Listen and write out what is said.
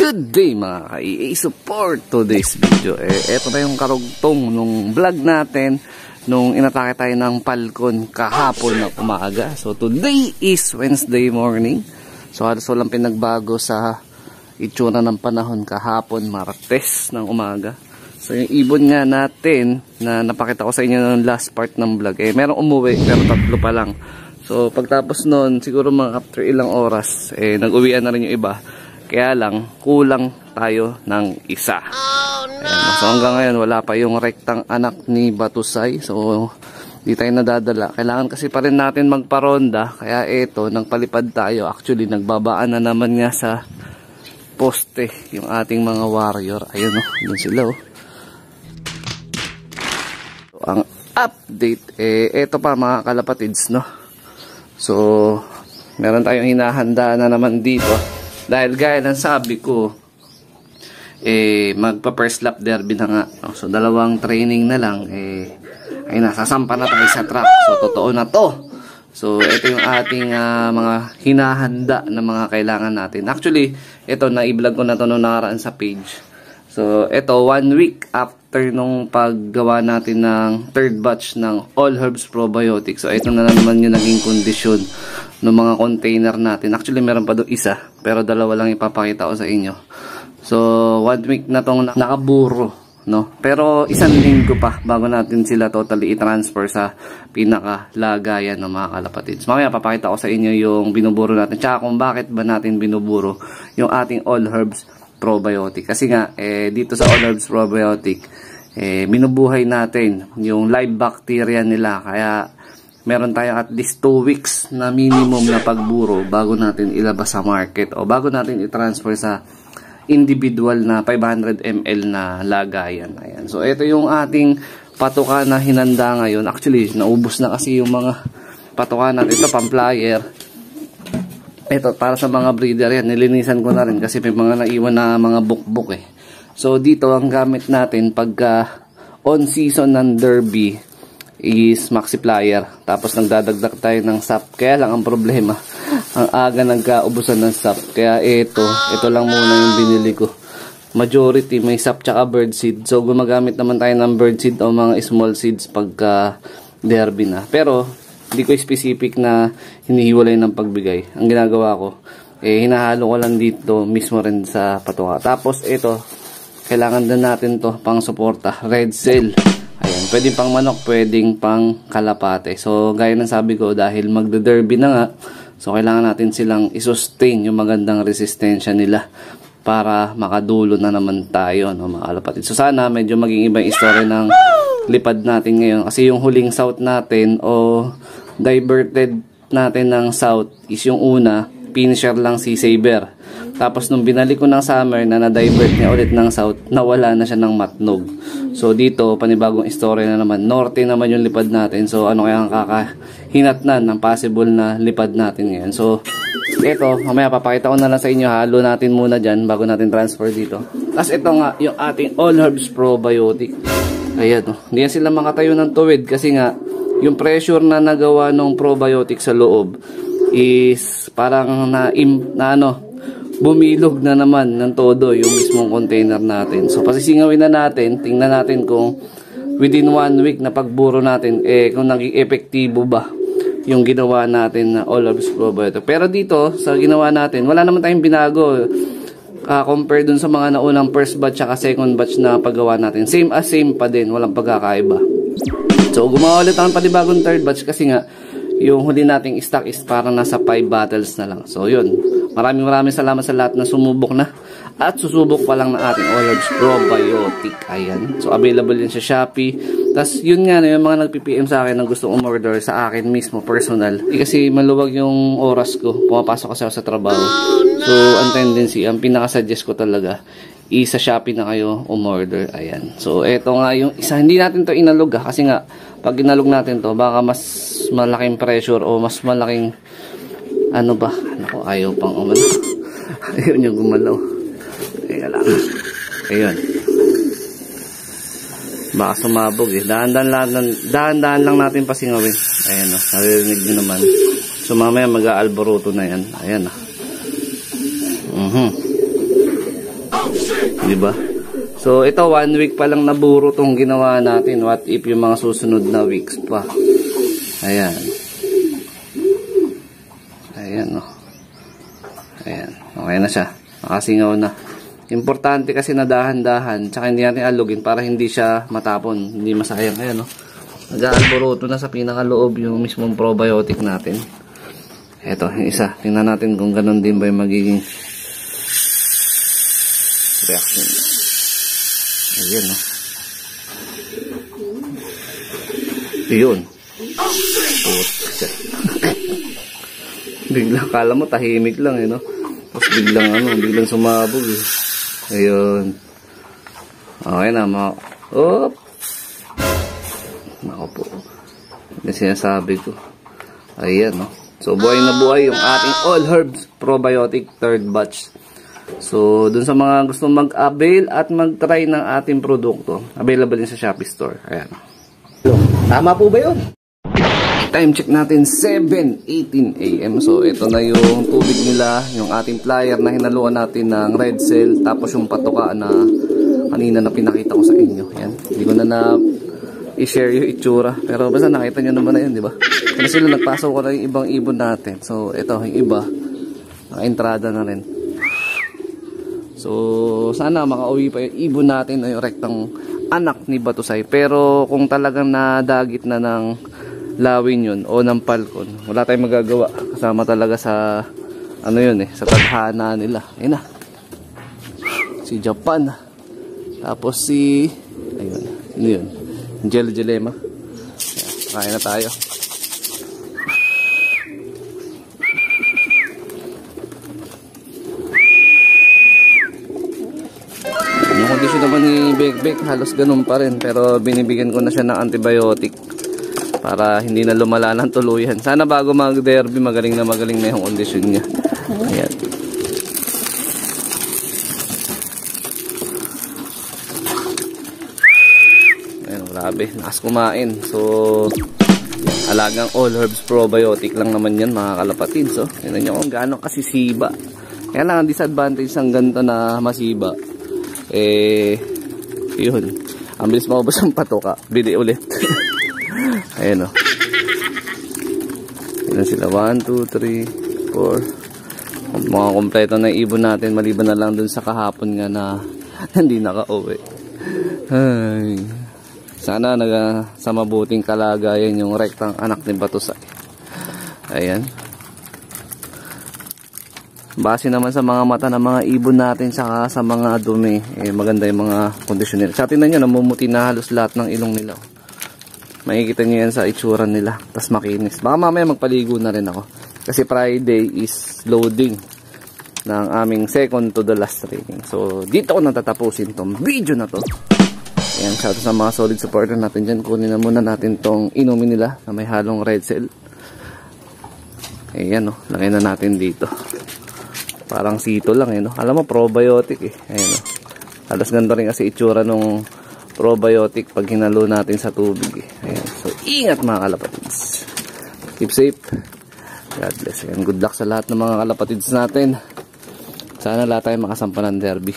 Good day mga ka-EA support. Today's video eto na yung karugtong nung vlog natin nung inatake tayo ng Falcon kahapon na umaga. So today is Wednesday morning. So halos walang pinagbago sa itsura ng panahon kahapon Martes ng umaga. So yung ibon nga natin na napakita ko sa inyo ng last part ng vlog, merong umuwi pero tatlo pa lang. So pagtapos nun siguro mga after ilang oras nag-uwian na rin yung iba. Kaya lang, kulang tayo ng isa. Ayan, so hanggang ngayon, wala pa yung rektang anak ni Batusay. So, di tayo nadadala. Kailangan kasi pa rin natin magparonda. Kaya eto, nagpalipad tayo. Actually, nagbabaan na naman nga sa poste yung ating mga warrior. Ayun o, dun sila o. So, ang update, eto pa mga kalapatids, no? So, meron tayong hinahanda na naman dito. Dahil gaya ng sabi ko, magpa first lap derby na nga. So, dalawang training na lang, ay nasasampa na tayo sa track. So, totoo na to. So, ito yung ating mga hinahanda na mga kailangan natin. Actually, ito, na-i-vlog ko na to nung nakaraan sa page. So, ito, 1 week after nung paggawa natin ng third batch ng All Herbs Probiotics. So, ito na naman yung naging kondisyon ng mga container natin. Actually, meron pa doon isa, pero dalawa lang ipapakita ko sa inyo. So, 1 week na tong nakaburo, no? Pero isang linggo pa bago natin sila totally i-transfer sa pinakalagayan ng mga kalapatids. Mamaya papakita ko sa inyo yung binuburo natin, tsaka kung bakit ba natin binuburo yung ating All Herbs Probiotic. Kasi nga, dito sa All Herbs Probiotic, binubuhay natin yung live bacteria nila. Kaya, meron tayong at least 2 weeks na minimum na pagburo bago natin ilabas sa market o bago natin i-transfer sa individual na 500 ml na lagayan. Ayan. So, ito yung ating patuka na hinanda ngayon. Actually, naubos na kasi yung mga patuka natin. Ito, pang-flyer. Ito, para sa mga breeder yan. Nilinisan ko na rin kasi may mga naiwan na mga bukbuk eh. So, dito ang gamit natin pagka on-season ng derby is Maxiplier. Tapos nagdadagdag tayo ng sap. Kaya lang ang problema, ang aga nagkaubusan ng sap. Kaya ito lang muna yung binili ko. Majority may sap tsaka bird seed. So gumagamit naman tayo ng bird seed o mga small seeds pagka derby na. Pero hindi ko specific na hinihiwalay ng pagbigay. Ang ginagawa ko, hinahalo ko lang dito mismo rin sa patuka. Tapos ito, kailangan din natin to pang suporta. Red Cell. Ayan, pwedeng pang manok, pwedeng pang kalapate. So, gaya ng sabi ko, dahil magde-derby na nga, so kailangan natin silang i-sustain yung magandang resistensya nila para makadulo na naman tayo, no, mga kalapatid. So, sana medyo maging iba yung story ng lipad natin ngayon. Kasi yung huling south natin o diverted natin ng south is yung una, finisher lang si Saber. Tapos nung binalik ko ng summer na na-divert niya ulit ng south, nawala na siya ng matnog. So dito, panibagong story na naman. Norte naman yung lipad natin. So ano kaya ang kakahinatnan ng possible na lipad natin ngayon. So ito, mamaya papakita ko na lang sa inyo. Halo natin muna dyan bago natin transfer dito. Tapos ito nga, yung ating All Herbs Probiotic. Ayan, hindi yan sila makatayo ng tuwid kasi nga, yung pressure na nagawa ng probiotic sa loob is parang bumilog na naman ng todo yung mismong container natin. So, pasisingawin na natin, tingnan natin kung within 1 week na pagburo natin, kung naging epektibo ba yung ginawa natin na All Herbs Probiotic. Pero dito, sa ginawa natin, wala naman tayong binago compare dun sa mga naunang first batch at second batch na paggawa natin. Same pa din, walang pagkakaiba. So, gumawa ulit ang panibagong third batch kasi nga, yung huli nating stock is parang nasa 5 bottles na lang. So, yun. Maraming salamat sa lahat na sumubok na at susubok pa lang na ating All Herbs Probiotic. Ayan. So, available yan sa Shopee. Tapos, yun nga na yung mga nag-PPM sa akin na gusto umorder sa akin mismo, personal. Kasi maluwag yung oras ko. Pumapasok kasi ako sa trabaho. So, ang tendency, ang pinaka-suggest ko talaga, sa Shopee na kayo umorder. Ayan. So, eto nga yung isa. Hindi natin to inalog kasi nga, pag inalog natin to, baka mas malaking pressure o mas malaking ano ba? Naku, ayaw pang umano. Ayaw niya gumalaw. Teka lang. Ayun. Baka sumabog eh. Dahan-dahan lang natin pasingawin. Ayan o. Naririnig nyo naman. So mamaya mag-aalboroto na yan. Ayan o. Diba? So, ito, 1 week pa lang naburo tong ginawa natin. What if yung mga susunod na weeks pa? Ayan. Ayan, no. Ayan. Okay na siya. Nakasingaw na. Importante kasi na dahan-dahan. Tsaka hindi natin alugin para hindi siya matapon. Hindi masayang. Ayan, no. Nag-aalboroto na sa pinakaloob yung mismong probiotic natin. Ito, yung isa. Tingnan natin kung ganun din ba yung magiging reaction. Ayan, no. Yun. Biglang, kala mo tahimik lang, no. Tapos biglang sumabog, eh. Ayun. Okay na, Op! Ako po. Yung sinasabi ko. Ayan, no. So, buhay na buhay yung ating All Herbs Probiotic 3rd batch. So, dun sa mga gusto mag-avail at mag-try ng ating produkto, available din sa Shopee Store. Ayan. Tama po ba yun? Time check natin, 7:18 AM. So, ito na yung tubig nila, yung ating flyer na hinaluan natin ng red cell, tapos yung patuka na kanina na pinakita ko sa inyo. Yan. Hindi ko na i-share yung itsura. Pero basta nakita nyo naman na yun, di ba? Kasi sila nagpasok ko na yung ibang ibon natin. So, ito, yung iba, naka-entrada na rin. So, sana makauwi pa yung ibon natin o yung rektang anak ni Batusay. Pero, kung talagang nadagit na ng lawin yun o ng palkon, wala tayong magagawa. Kasama talaga sa, ano yun eh, sa tadhana nila. Ayun na. Si Japan. Tapos si, ayun, ano yun? Jelema. Kaya na tayo. Yung kondisyon naman ni Bekbek, halos ganun pa rin. Pero binibigyan ko na siya ng antibiotic para hindi na lumala ng tuluyan. Sana bago mag-derby, magaling na yung kondisyon niya. Ayan. Ayan, grabe. Nakas kumain. So, alagang All Herbs Probiotic lang naman yan, mga kalapatid. So, tignan nyo kung gaano kasisiba. Kaya lang ang disadvantage ng ganito na masiba. Yun. Ang bilis maubos ang patuka. Bili ulit. Ayan, o. Ayan sila. 1, 2, 3, 4. Mga kompleto na ibon natin. Maliban na lang dun sa kahapon nga na hindi nakauwi. Ay. Sana sa mabuting kalagayan yung rektang anak ni Batusay. Ayan. Base naman sa mga mata ng mga ibon natin saka sa mga dumi, maganda yung mga kondisyon nila. Sa tingnan nyo, namumuti na halos lahat ng ilong nila. Makikita nyo yan sa itsura nila. Tas makinis. Baka mamaya magpaligo na rin ako. Kasi Friday is loading ng aming second to the last training. So, dito ko natatapusin tong video na to. Ayan, shout out sa mga solid supporter natin dyan. Kunin na muna natin tong inumin nila na may halong red cell. Ayan, no. Lagay na natin dito. Parang sito lang, no. Alam mo, probiotic, eh. Ayan, no. Halos ganda rin kasi itsura nung probiotic pag hinalo natin sa tubig, eh. Ayan. So, ingat mga kalapatids. Keep safe. God bless. Ayan, good luck sa lahat ng mga kalapatids natin. Sana lahat tayo makasampa ng derby.